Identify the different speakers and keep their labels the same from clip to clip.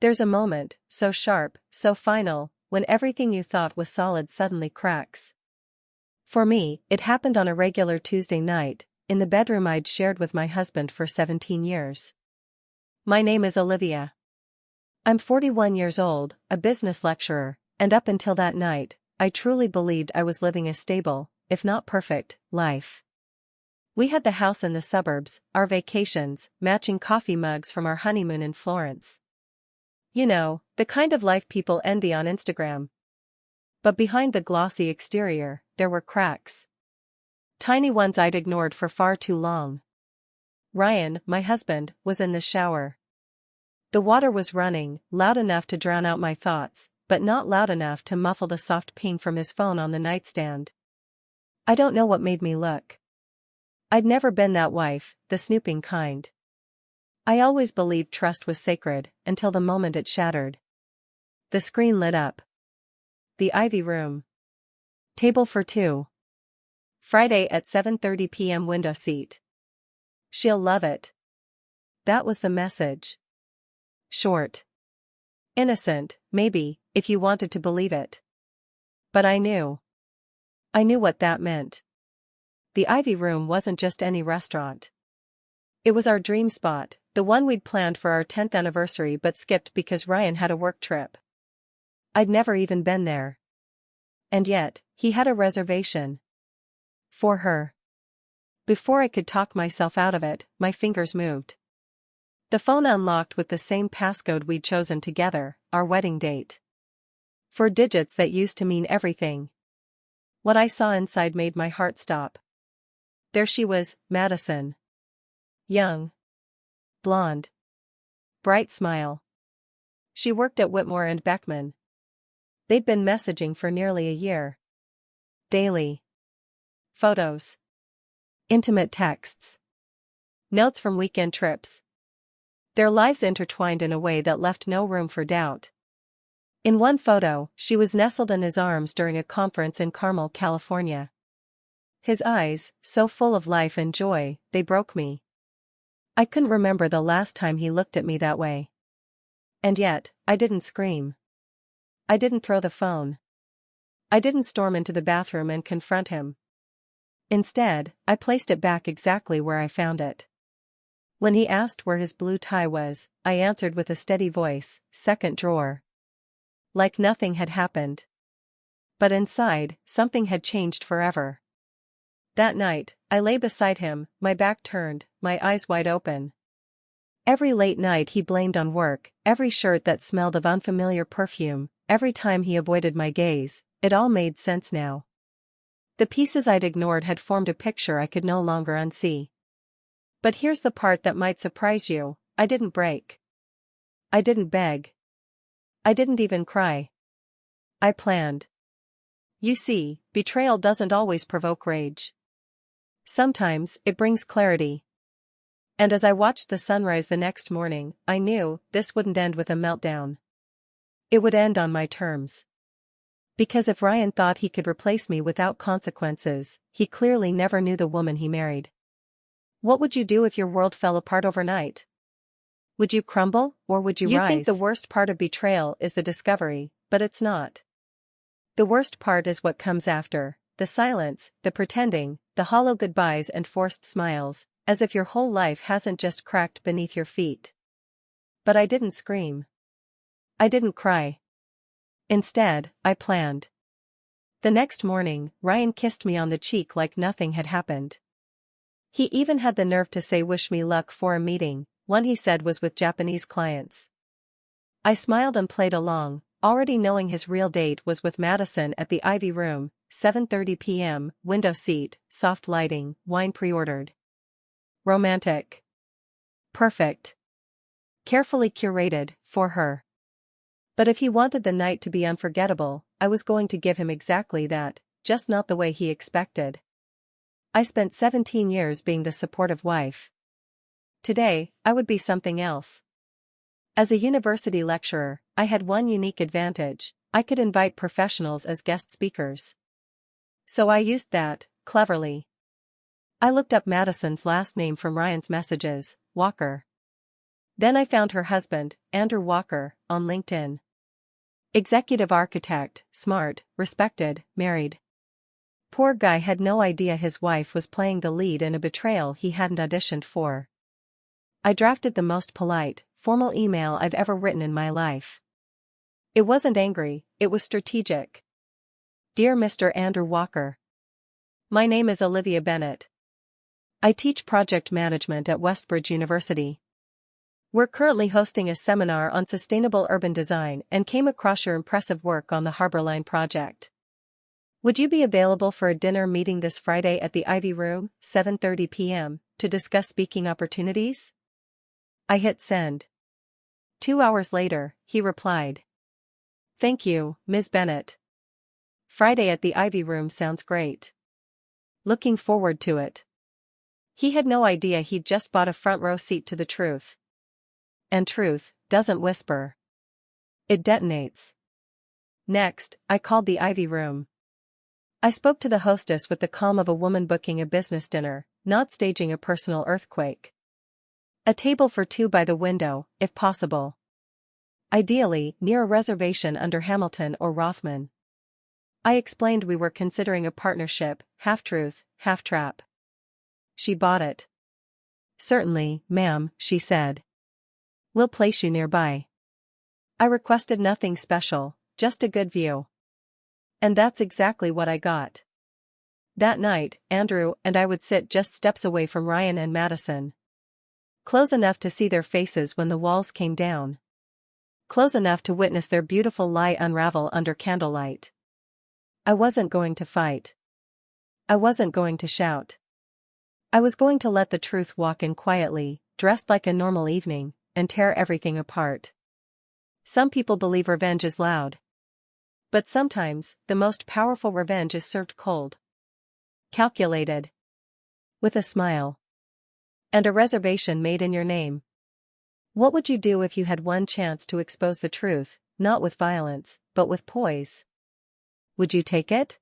Speaker 1: There's a moment, so sharp, so final, when everything you thought was solid suddenly cracks. For me, it happened on a regular Tuesday night, in the bedroom I'd shared with my husband for 17 years. My name is Olivia. I'm 41 years old, a business lecturer, and up until that night, I truly believed I was living a stable, if not perfect, life. We had the house in the suburbs, our vacations, matching coffee mugs from our honeymoon in Florence. You know, the kind of life people envy on Instagram. But behind the glossy exterior, there were cracks. Tiny ones I'd ignored for far too long. Ryan, my husband, was in the shower. The water was running, loud enough to drown out my thoughts, but not loud enough to muffle the soft ping from his phone on the nightstand. I don't know what made me look. I'd never been that wife, the snooping kind. I always believed trust was sacred, until the moment it shattered. The screen lit up. The Ivy Room. Table for two. Friday at 7:30 p.m. window seat. She'll love it. That was the message. Short. Innocent, maybe, if you wanted to believe it. But I knew. I knew what that meant. The Ivy Room wasn't just any restaurant. It was our dream spot, the one we'd planned for our 10th anniversary but skipped because Ryan had a work trip. I'd never even been there. And yet, he had a reservation. For her. Before I could talk myself out of it, my fingers moved. The phone unlocked with the same passcode we'd chosen together, our wedding date. 4 digits that used to mean everything. What I saw inside made my heart stop. There she was, Madison. Young. Blonde. Bright smile. She worked at Whitmore and Beckman. They'd been messaging for nearly a year. Daily. Photos. Intimate texts. Notes from weekend trips. Their lives intertwined in a way that left no room for doubt. In one photo, she was nestled in his arms during a conference in Carmel, California. His eyes, so full of life and joy, they broke me. I couldn't remember the last time he looked at me that way. And yet, I didn't scream. I didn't throw the phone. I didn't storm into the bathroom and confront him. Instead, I placed it back exactly where I found it. When he asked where his blue tie was, I answered with a steady voice, second drawer. Like nothing had happened. But inside, something had changed forever. That night, I lay beside him, my back turned, my eyes wide open. Every late night he blamed on work, every shirt that smelled of unfamiliar perfume, every time he avoided my gaze, it all made sense now. The pieces I'd ignored had formed a picture I could no longer unsee. But here's the part that might surprise you, I didn't break. I didn't beg. I didn't even cry. I planned. You see, betrayal doesn't always provoke rage. Sometimes, it brings clarity. And as I watched the sunrise the next morning, I knew this wouldn't end with a meltdown. It would end on my terms. Because if Ryan thought he could replace me without consequences, he clearly never knew the woman he married. What would you do if your world fell apart overnight? Would you crumble, or would you rise? You think the worst part of betrayal is the discovery, but it's not. The worst part is what comes after, the silence, the pretending, the hollow goodbyes and forced smiles, as if your whole life hasn't just cracked beneath your feet. But I didn't scream. I didn't cry. Instead, I planned. The next morning, Ryan kissed me on the cheek like nothing had happened. He even had the nerve to say wish me luck for a meeting, one he said was with Japanese clients. I smiled and played along, already knowing his real date was with Madison at the Ivy Room, 7:30 p.m., window seat, soft lighting, wine pre-ordered. Romantic. Perfect. Carefully curated, for her. But if he wanted the night to be unforgettable, I was going to give him exactly that, just not the way he expected. I spent 17 years being the supportive wife. Today, I would be something else. As a university lecturer, I had one unique advantage: I could invite professionals as guest speakers. So I used that, cleverly. I looked up Madison's last name from Ryan's messages, Walker. Then I found her husband, Andrew Walker, on LinkedIn. Executive architect, smart, respected, married. Poor guy had no idea his wife was playing the lead in a betrayal he hadn't auditioned for. I drafted the most polite, formal email I've ever written in my life. It wasn't angry, it was strategic. Dear Mr. Andrew Walker. My name is Olivia Bennett. I teach project management at Westbridge University. We're currently hosting a seminar on sustainable urban design and came across your impressive work on the Harbor Line project. Would you be available for a dinner meeting this Friday at the Ivy Room, 7:30 p.m., to discuss speaking opportunities? I hit send. 2 hours later, he replied. Thank you, Ms. Bennett. Friday at the Ivy Room sounds great. Looking forward to it. He had no idea he'd just bought a front row seat to the truth. And truth doesn't whisper. It detonates. Next, I called the Ivy Room. I spoke to the hostess with the calm of a woman booking a business dinner, not staging a personal earthquake. A table for two by the window, if possible. Ideally, near a reservation under Hamilton or Rothman. I explained we were considering a partnership, half-truth, half-trap. She bought it. Certainly, ma'am, she said. We'll place you nearby. I requested nothing special, just a good view. And that's exactly what I got. That night, Andrew and I would sit just steps away from Ryan and Madison. Close enough to see their faces when the walls came down. Close enough to witness their beautiful lie unravel under candlelight. I wasn't going to fight. I wasn't going to shout. I was going to let the truth walk in quietly, dressed like a normal evening, and tear everything apart. Some people believe revenge is loud. But sometimes, the most powerful revenge is served cold. Calculated. With a smile. And a reservation made in your name. What would you do if you had one chance to expose the truth, not with violence, but with poise? Would you take it?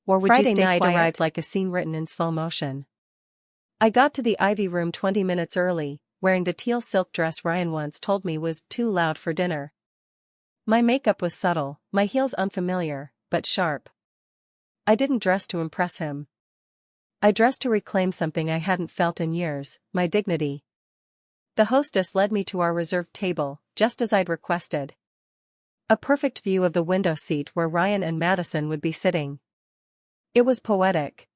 Speaker 1: Or would you stay quiet? Friday night arrived like a scene written in slow motion. I got to the Ivy Room 20 minutes early, wearing the teal silk dress Ryan once told me was too loud for dinner. My makeup was subtle, my heels unfamiliar, but sharp. I didn't dress to impress him. I dressed to reclaim something I hadn't felt in years, my dignity. The hostess led me to our reserved table, just as I'd requested. A perfect view of the window seat where Ryan and Madison would be sitting. It was poetic.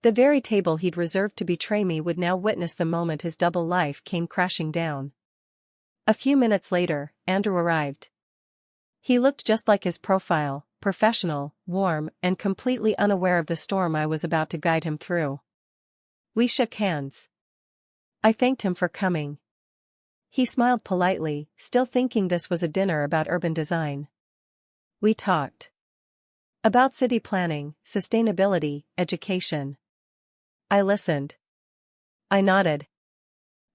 Speaker 1: The very table he'd reserved to betray me would now witness the moment his double life came crashing down. A few minutes later, Andrew arrived. He looked just like his profile, professional, warm, and completely unaware of the storm I was about to guide him through. We shook hands. I thanked him for coming. He smiled politely, still thinking this was a dinner about urban design. We talked. About city planning, sustainability, education. I listened. I nodded.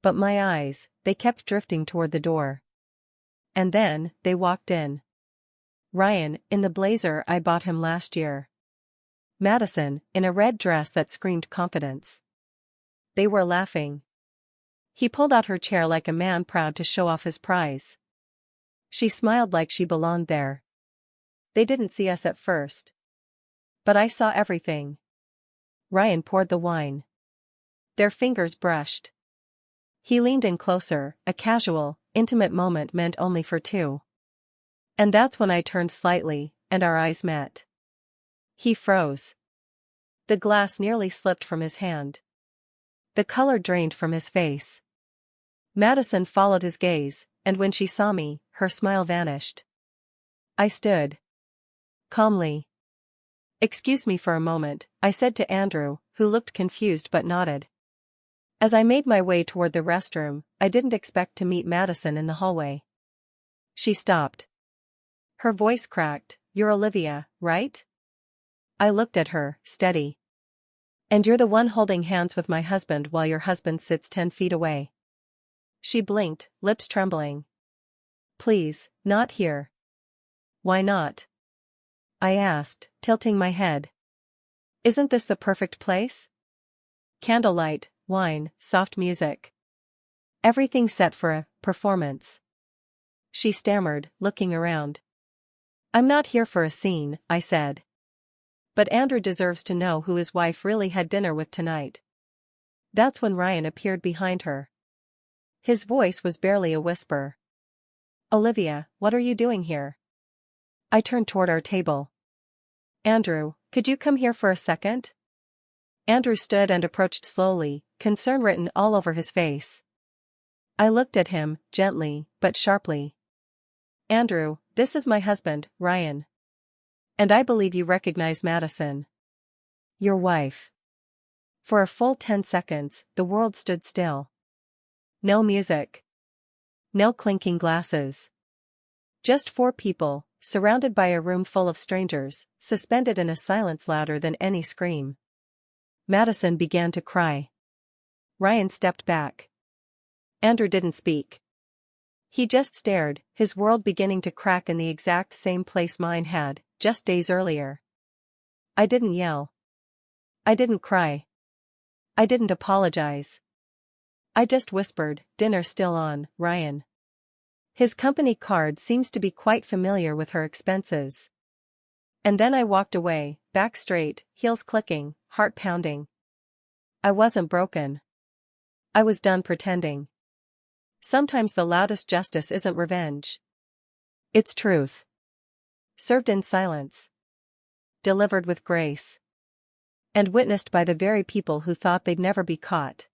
Speaker 1: But my eyes, they kept drifting toward the door. And then, they walked in. Ryan, in the blazer I bought him last year. Madison, in a red dress that screamed confidence. They were laughing. He pulled out her chair like a man proud to show off his prize. She smiled like she belonged there. They didn't see us at first. But I saw everything. Ryan poured the wine. Their fingers brushed. He leaned in closer, a casual, intimate moment meant only for two. And that's when I turned slightly, and our eyes met. He froze. The glass nearly slipped from his hand. The color drained from his face. Madison followed his gaze, and when she saw me, her smile vanished. I stood. Calmly. Excuse me for a moment, I said to Andrew, who looked confused but nodded. As I made my way toward the restroom, I didn't expect to meet Madison in the hallway. She stopped. Her voice cracked. You're Olivia, right? I looked at her, steady. And you're the one holding hands with my husband while your husband sits 10 feet away. She blinked, lips trembling. Please, not here. Why not? I asked, tilting my head. Isn't this the perfect place? Candlelight, wine, soft music. Everything set for a performance. She stammered, looking around. I'm not here for a scene, I said. But Andrew deserves to know who his wife really had dinner with tonight. That's when Ryan appeared behind her. His voice was barely a whisper. Olivia, what are you doing here? I turned toward our table. Andrew, could you come here for a second? Andrew stood and approached slowly, concern written all over his face. I looked at him, gently, but sharply. Andrew, this is my husband, Ryan. And I believe you recognize Madison. Your wife. For a full 10 seconds, the world stood still. No music. No clinking glasses. Just 4 people, surrounded by a room full of strangers, suspended in a silence louder than any scream. Madison began to cry. Ryan stepped back. Andrew didn't speak. He just stared, his world beginning to crack in the exact same place mine had, just days earlier. I didn't yell. I didn't cry. I didn't apologize. I just whispered, dinner still on, Ryan. His company card seems to be quite familiar with her expenses. And then I walked away, back straight, heels clicking, heart pounding. I wasn't broken. I was done pretending. Sometimes the loudest justice isn't revenge. It's truth. Served in silence. Delivered with grace. And witnessed by the very people who thought they'd never be caught.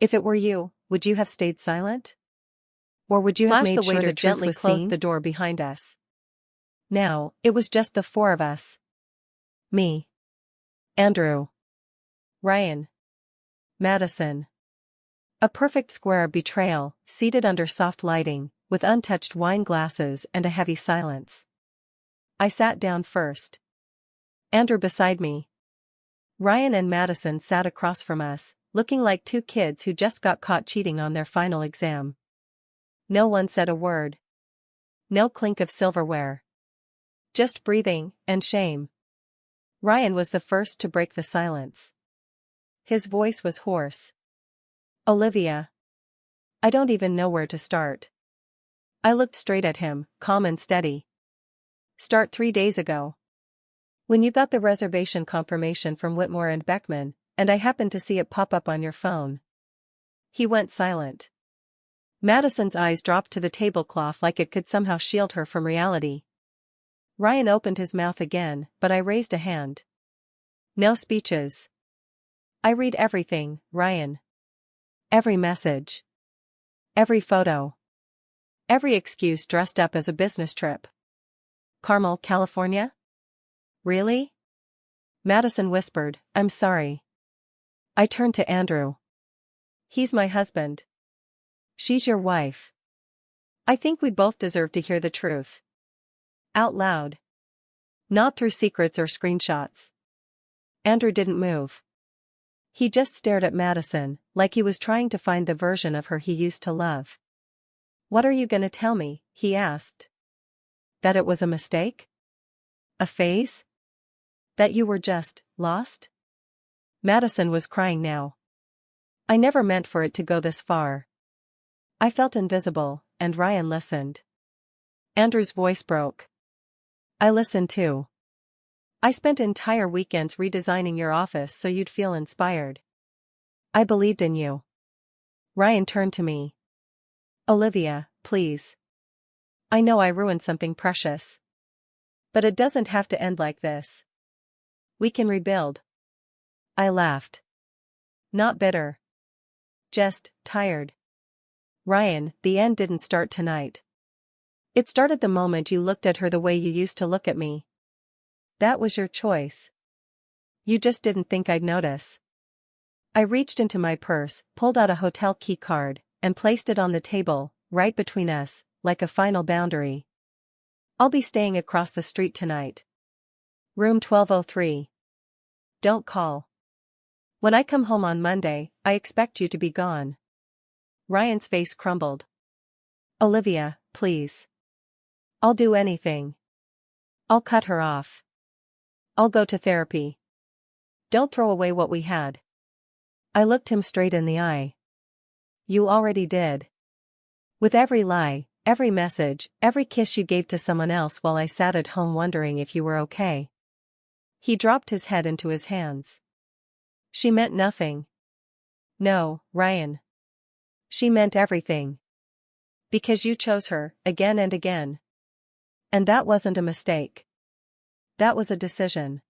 Speaker 1: If it were you, would you have stayed silent? Or would you have made sure that gently closed the door behind us? Now, it was just the 4 of us. Me. Andrew. Ryan. Madison. A perfect square of betrayal, seated under soft lighting, with untouched wine glasses and a heavy silence. I sat down first. Andrew beside me. Ryan and Madison sat across from us, looking like 2 kids who just got caught cheating on their final exam. No one said a word. No clink of silverware. Just breathing and shame. Ryan was the first to break the silence. His voice was hoarse. Olivia. I don't even know where to start. I looked straight at him, calm and steady. Start 3 days ago. When you got the reservation confirmation from Whitmore and Beckman, and I happened to see it pop up on your phone. He went silent. Madison's eyes dropped to the tablecloth like it could somehow shield her from reality. Ryan opened his mouth again, but I raised a hand. No speeches. I read everything, Ryan. Every message. Every photo. Every excuse dressed up as a business trip. Carmel, California? Really? Madison whispered, I'm sorry. I turned to Andrew. He's my husband. She's your wife. I think we both deserve to hear the truth. Out loud. Not through secrets or screenshots. Andrew didn't move. He just stared at Madison, like he was trying to find the version of her he used to love. What are you gonna tell me? He asked. That it was a mistake? A phase? That you were just lost? Madison was crying now. I never meant for it to go this far. I felt invisible, and Ryan listened. Andrew's voice broke. I listened too. I spent entire weekends redesigning your office so you'd feel inspired. I believed in you. Ryan turned to me. Olivia, please. I know I ruined something precious. But it doesn't have to end like this. We can rebuild. I laughed. Not bitter. Just tired. Ryan, the end didn't start tonight. It started the moment you looked at her the way you used to look at me. That was your choice. You just didn't think I'd notice. I reached into my purse, pulled out a hotel key card, and placed it on the table, right between us, like a final boundary. I'll be staying across the street tonight. Room 1203. Don't call. When I come home on Monday, I expect you to be gone. Ryan's face crumbled. Olivia, please. I'll do anything. I'll cut her off. I'll go to therapy. Don't throw away what we had. I looked him straight in the eye. You already did. With every lie, every message, every kiss you gave to someone else while I sat at home wondering if you were okay. He dropped his head into his hands. She meant nothing. No, Ryan. She meant everything. Because you chose her, again and again. And that wasn't a mistake. That was a decision.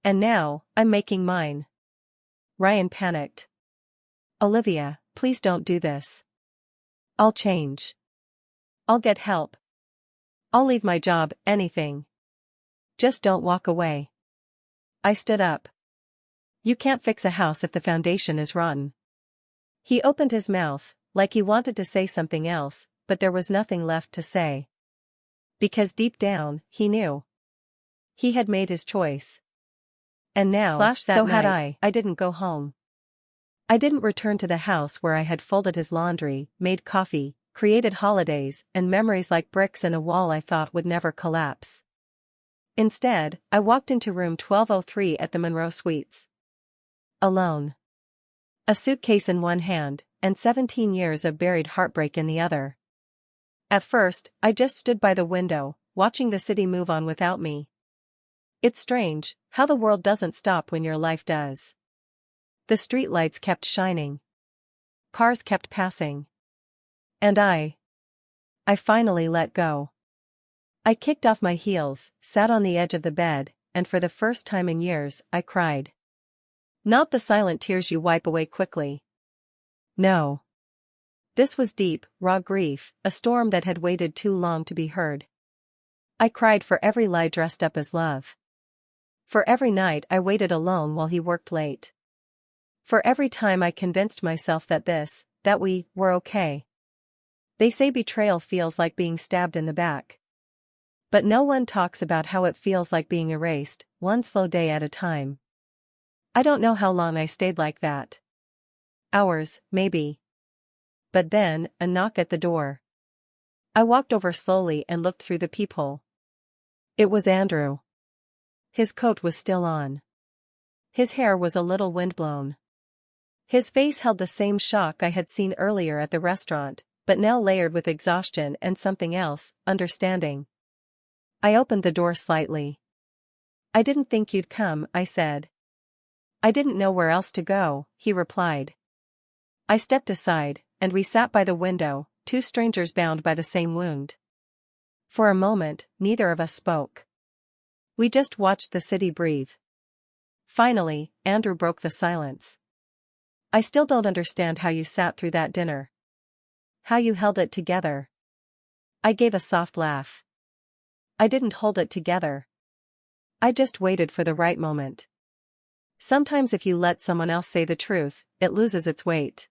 Speaker 1: And now, I'm making mine. Ryan panicked. Olivia, please don't do this. I'll change. I'll get help. I'll leave my job, anything. Just don't walk away. I stood up. You can't fix a house if the foundation is rotten. He opened his mouth, like he wanted to say something else, but there was nothing left to say. Because deep down, he knew. He had made his choice. And now, so had I. I didn't go home. I didn't return to the house where I had folded his laundry, made coffee, created holidays, and memories like bricks in a wall I thought would never collapse. Instead, I walked into room 1203 at the Monroe Suites. Alone. A suitcase in one hand, and 17 years of buried heartbreak in the other. At first, I just stood by the window, watching the city move on without me. It's strange, how the world doesn't stop when your life does. The streetlights kept shining. Cars kept passing. And I finally let go. I kicked off my heels, sat on the edge of the bed, and for the first time in years, I cried. Not the silent tears you wipe away quickly. No. This was deep, raw grief, a storm that had waited too long to be heard. I cried for every lie dressed up as love. For every night I waited alone while he worked late. For every time I convinced myself that we were okay. They say betrayal feels like being stabbed in the back. But no one talks about how it feels like being erased, one slow day at a time. I don't know how long I stayed like that. Hours, maybe. But then, a knock at the door. I walked over slowly and looked through the peephole. It was Andrew. His coat was still on. His hair was a little windblown. His face held the same shock I had seen earlier at the restaurant, but now layered with exhaustion and something else, understanding. I opened the door slightly. I didn't think you'd come, I said. I didn't know where else to go, he replied. I stepped aside, and we sat by the window, two strangers bound by the same wound. For a moment, neither of us spoke. We just watched the city breathe. Finally, Andrew broke the silence. I still don't understand how you sat through that dinner. How you held it together. I gave a soft laugh. I didn't hold it together. I just waited for the right moment. Sometimes if you let someone else say the truth, it loses its weight.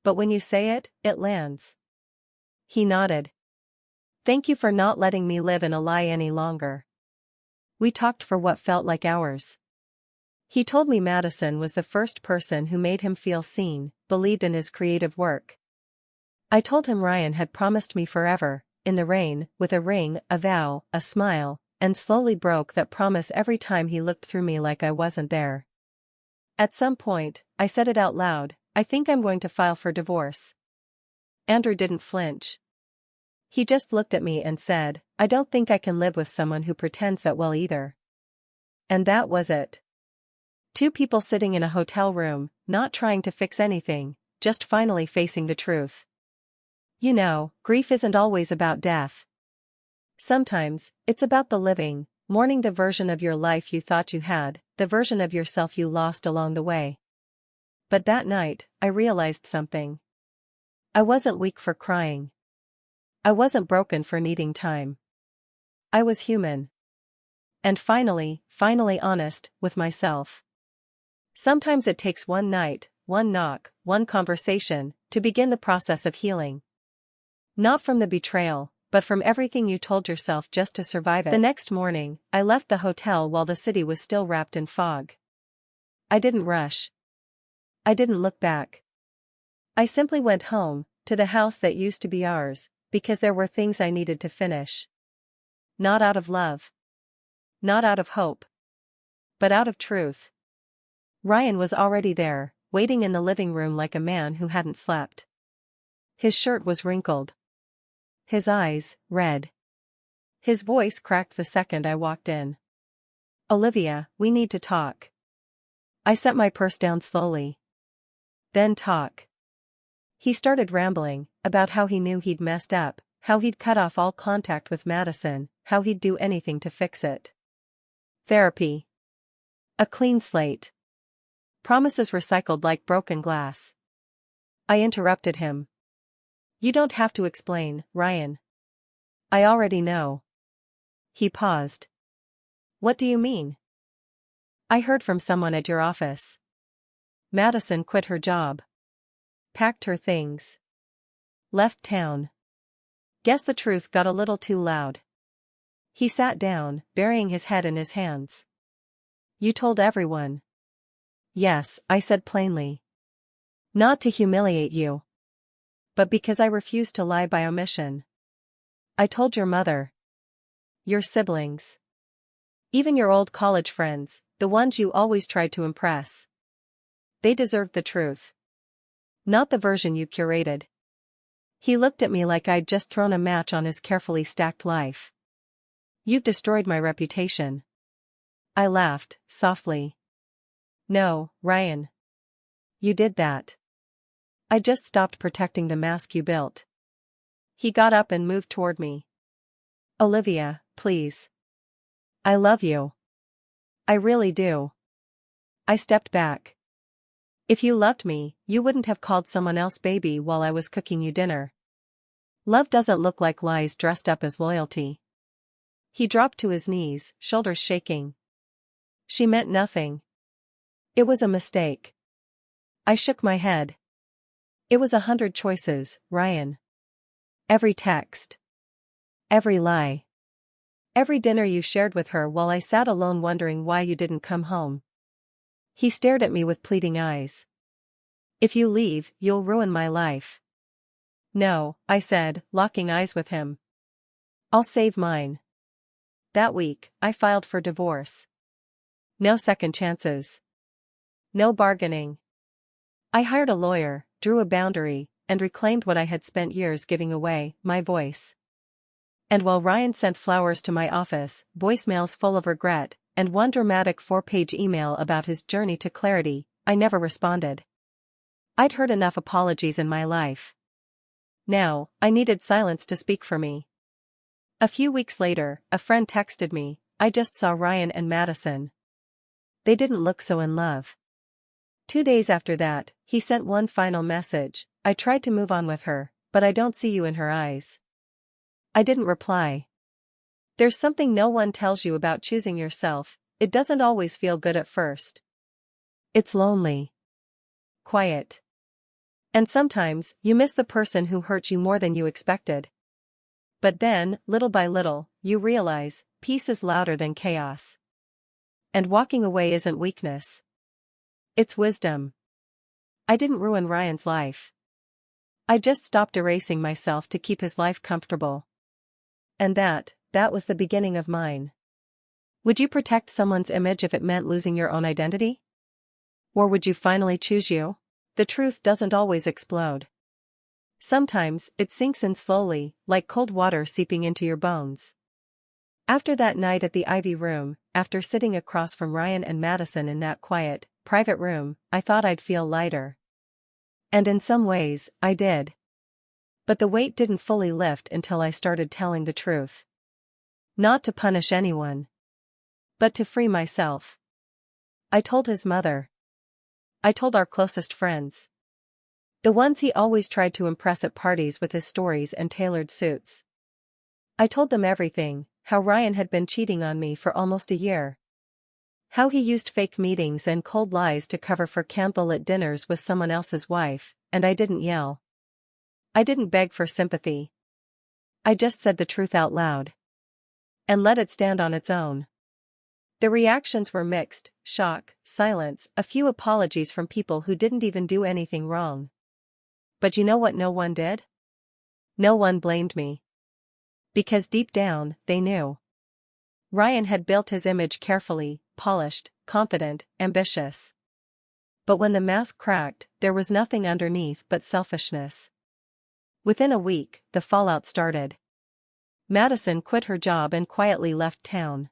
Speaker 1: But when you say it, it lands. He nodded. Thank you for not letting me live in a lie any longer. We talked for what felt like hours. He told me Madison was the first person who made him feel seen, believed in his creative work. I told him Ryan had promised me forever, in the rain, with a ring, a vow, a smile, and slowly broke that promise every time he looked through me like I wasn't there. At some point, I said it out loud, I think I'm going to file for divorce. Andrew didn't flinch. He just looked at me and said, I don't think I can live with someone who pretends that well either. And that was it. Two people sitting in a hotel room, not trying to fix anything, just finally facing the truth. You know, grief isn't always about death. Sometimes, it's about the living, mourning the version of your life you thought you had, the version of yourself you lost along the way. But that night, I realized something. I wasn't weak for crying. I wasn't broken for needing time. I was human. And finally honest with myself. Sometimes it takes one night, one knock, one conversation, to begin the process of healing. Not from the betrayal, but from everything you told yourself just to survive it. The next morning, I left the hotel while the city was still wrapped in fog. I didn't rush. I didn't look back. I simply went home, to the house that used to be ours, because there were things I needed to finish. Not out of love. Not out of hope. But out of truth. Ryan was already there, waiting in the living room like a man who hadn't slept. His shirt was wrinkled. His eyes, red. His voice cracked the second I walked in. "Olivia, we need to talk." I set my purse down slowly. "Then talk." He started rambling, about how he knew he'd messed up, how he'd cut off all contact with Madison, how he'd do anything to fix it. Therapy. A clean slate. Promises recycled like broken glass. I interrupted him. "You don't have to explain, Ryan. I already know." He paused. "What do you mean?" "I heard from someone at your office. Madison quit her job. Packed her things. Left town. Guess the truth got a little too loud." He sat down, burying his head in his hands. "You told everyone?" "Yes," I said plainly. "Not to humiliate you. But because I refused to lie by omission. I told your mother. Your siblings. Even your old college friends, the ones you always tried to impress. They deserved the truth. Not the version you curated." He looked at me like I'd just thrown a match on his carefully stacked life. "You've destroyed my reputation." I laughed, softly. "No, Ryan. You did that. I just stopped protecting the mask you built." He got up and moved toward me. "Olivia, please. I love you. I really do." I stepped back. "If you loved me, you wouldn't have called someone else baby while I was cooking you dinner. Love doesn't look like lies dressed up as loyalty." He dropped to his knees, shoulders shaking. "She meant nothing. It was a mistake." I shook my head. "It was 100 choices, Ryan. Every text. Every lie. Every dinner you shared with her while I sat alone wondering why you didn't come home." He stared at me with pleading eyes. "If you leave, you'll ruin my life." "No," I said, locking eyes with him. "I'll save mine." That week, I filed for divorce. No second chances. No bargaining. I hired a lawyer, drew a boundary, and reclaimed what I had spent years giving away, my voice. And while Ryan sent flowers to my office, voicemails full of regret, and one dramatic 4-page email about his journey to clarity, I never responded. I'd heard enough apologies in my life. Now, I needed silence to speak for me. A few weeks later, a friend texted me, "I just saw Ryan and Madison. They didn't look so in love." 2 days after that, he sent one final message, "I tried to move on with her, but I don't see you in her eyes." I didn't reply. There's something no one tells you about choosing yourself. It doesn't always feel good at first. It's lonely. Quiet. And sometimes, you miss the person who hurt you more than you expected. But then, little by little, you realize, peace is louder than chaos. And walking away isn't weakness. It's wisdom. I didn't ruin Ryan's life. I just stopped erasing myself to keep his life comfortable. And that was the beginning of mine. Would you protect someone's image if it meant losing your own identity? Or would you finally choose you? The truth doesn't always explode. Sometimes, it sinks in slowly, like cold water seeping into your bones. After that night at the Ivy Room, after sitting across from Ryan and Madison in that quiet, private room, I thought I'd feel lighter. And in some ways, I did. But the weight didn't fully lift until I started telling the truth. Not to punish anyone. But to free myself. I told his mother. I told our closest friends. The ones he always tried to impress at parties with his stories and tailored suits. I told them everything, how Ryan had been cheating on me for almost a year. How he used fake meetings and cold lies to cover for candlelit dinners with someone else's wife, and I didn't yell. I didn't beg for sympathy. I just said the truth out loud. And let it stand on its own. The reactions were mixed, shock, silence, a few apologies from people who didn't even do anything wrong. But you know what no one did? No one blamed me. Because deep down, they knew. Ryan had built his image carefully, polished, confident, ambitious. But when the mask cracked, there was nothing underneath but selfishness. Within a week, the fallout started. Madison quit her job and quietly left town.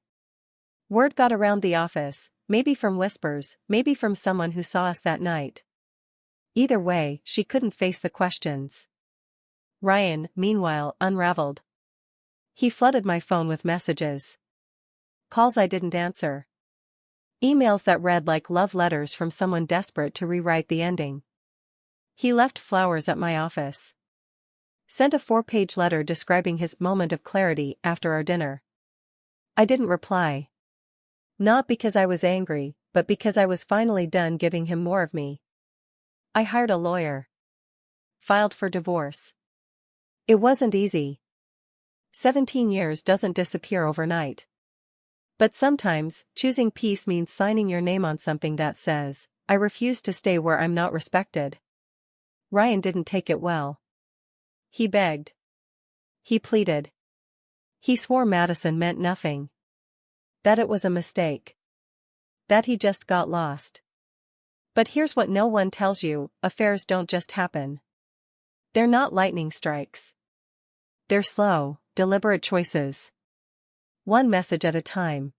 Speaker 1: Word got around the office, maybe from whispers, maybe from someone who saw us that night. Either way, she couldn't face the questions. Ryan, meanwhile, unraveled. He flooded my phone with messages. Calls I didn't answer. Emails that read like love letters from someone desperate to rewrite the ending. He left flowers at my office. Sent a 4-page letter describing his moment of clarity after our dinner. I didn't reply. Not because I was angry, but because I was finally done giving him more of me. I hired a lawyer. Filed for divorce. It wasn't easy. 17 years doesn't disappear overnight. But sometimes, choosing peace means signing your name on something that says, I refuse to stay where I'm not respected. Ryan didn't take it well. He begged. He pleaded. He swore Madison meant nothing. That it was a mistake. That he just got lost. But here's what no one tells you, affairs don't just happen. They're not lightning strikes. They're slow, deliberate choices. One message at a time.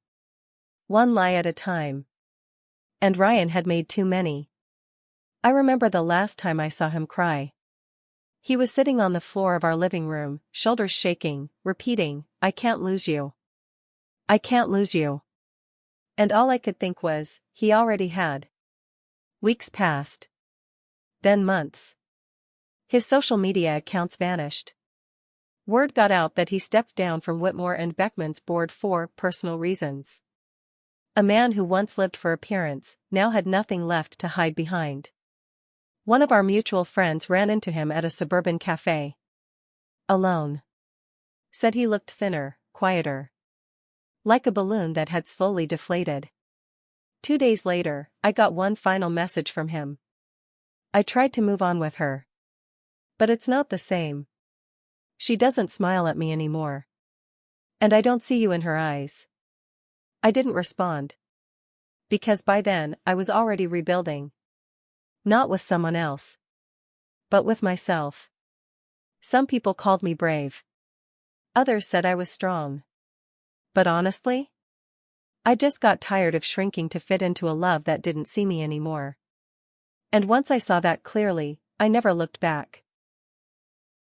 Speaker 1: One lie at a time. And Ryan had made too many. I remember the last time I saw him cry. He was sitting on the floor of our living room, shoulders shaking, repeating, I can't lose you. I can't lose you. And all I could think was, he already had. Weeks passed. Then months. His social media accounts vanished. Word got out that he stepped down from Whitmore and Beckman's board for personal reasons. A man who once lived for appearance, now had nothing left to hide behind. One of our mutual friends ran into him at a suburban cafe. Alone. Said he looked thinner, quieter. Like a balloon that had slowly deflated. 2 days later, I got one final message from him. I tried to move on with her. But it's not the same. She doesn't smile at me anymore. And I don't see you in her eyes. I didn't respond. Because by then, I was already rebuilding. Not with someone else. But with myself. Some people called me brave. Others said I was strong. But honestly? I just got tired of shrinking to fit into a love that didn't see me anymore. And once I saw that clearly, I never looked back.